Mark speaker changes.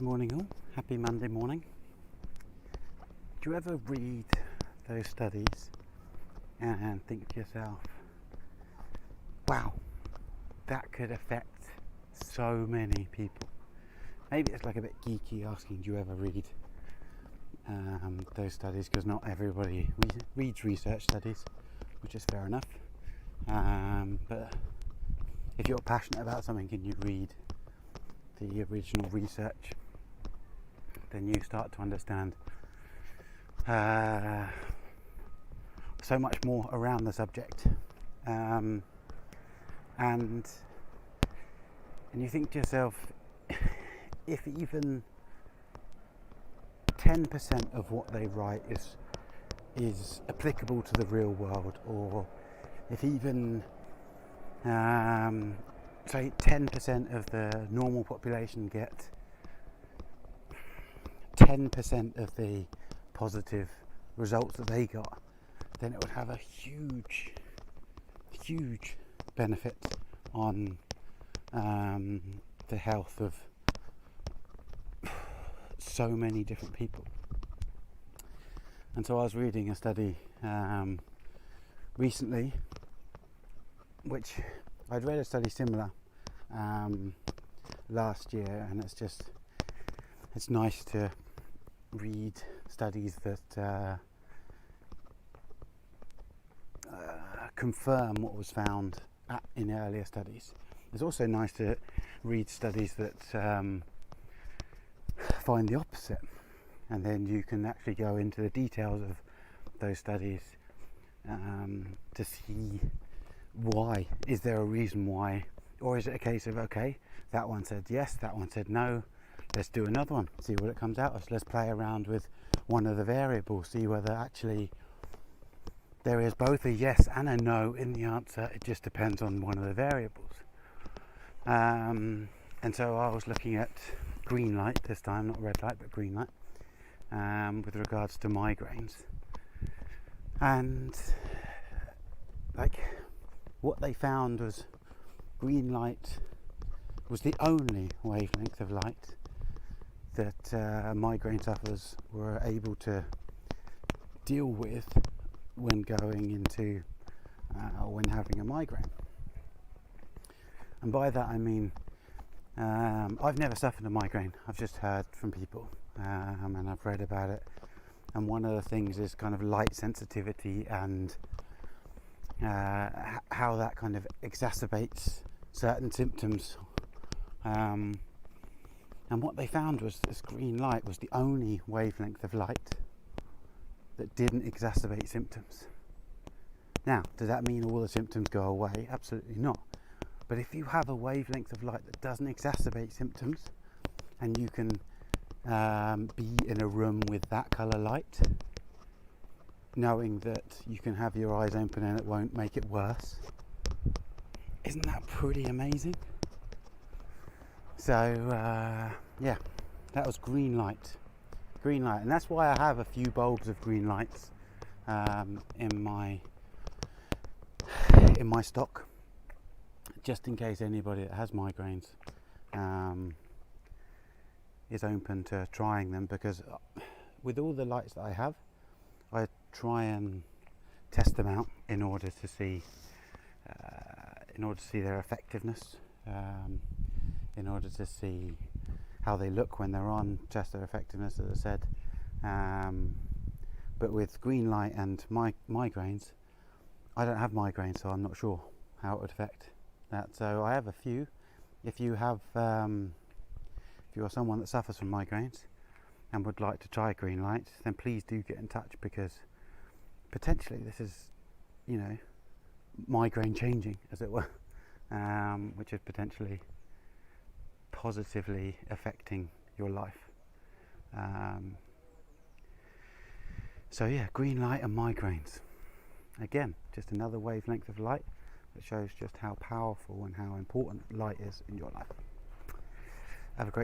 Speaker 1: morning all, happy Monday morning. Do you ever read those studies and think to yourself, wow, that could affect so many people? Maybe it's like a bit geeky asking, do you ever read those studies, because not everybody reads research studies, which is fair enough. But if you're passionate about something and you read the original research, then you start to understand so much more around the subject, and you think to yourself, if even 10% of what they write is applicable to the real world, or if even say 10% of the normal population get 10% of the positive results that they got, then it would have a huge benefit on the health of so many different people. And so I was reading a study recently, which I'd read a study similar last year, and it's nice to read studies that confirm what was found in earlier studies. It's also nice to read studies that find the opposite, and then you can actually go into the details of those studies to see why. Is there a reason why, or is it a case of, okay, that one said yes, that one said no, let's do another one, see what it comes out of. Let's play around with one of the variables, see whether actually there is both a yes and a no in the answer. It just depends on one of the variables. And so I was looking at green light this time, not red light but green light, with regards to migraines. And like, what they found was green light was the only wavelength of light that migraine sufferers were able to deal with when going into when having a migraine. And by that I mean, I've never suffered a migraine. I've just heard from people, and I've read about it. And one of the things is kind of light sensitivity, and how that kind of exacerbates certain symptoms. And what they found was this green light was the only wavelength of light that didn't exacerbate symptoms. Now, does that mean all the symptoms go away? Absolutely not. But if you have a wavelength of light that doesn't exacerbate symptoms, and you can be in a room with that colour light, knowing that you can have your eyes open and it won't make it worse, isn't that pretty amazing? So yeah, that was green light, and that's why I have a few bulbs of green lights in my stock, just in case anybody that has migraines is open to trying them, because with all the lights that I have, I try and test them out in order to see their effectiveness, in order to see how they look when they're on, test their effectiveness, as I said. But with green light and migraines, I don't have migraines, so I'm not sure how it would affect that. So I have a few. If you have, if you're someone that suffers from migraines and would like to try green light, then please do get in touch, because potentially this is, migraine changing, as it were, which is potentially positively affecting your life. So yeah, green light and migraines. Again, just another wavelength of light that shows just how powerful and how important light is in your life. Have a great day.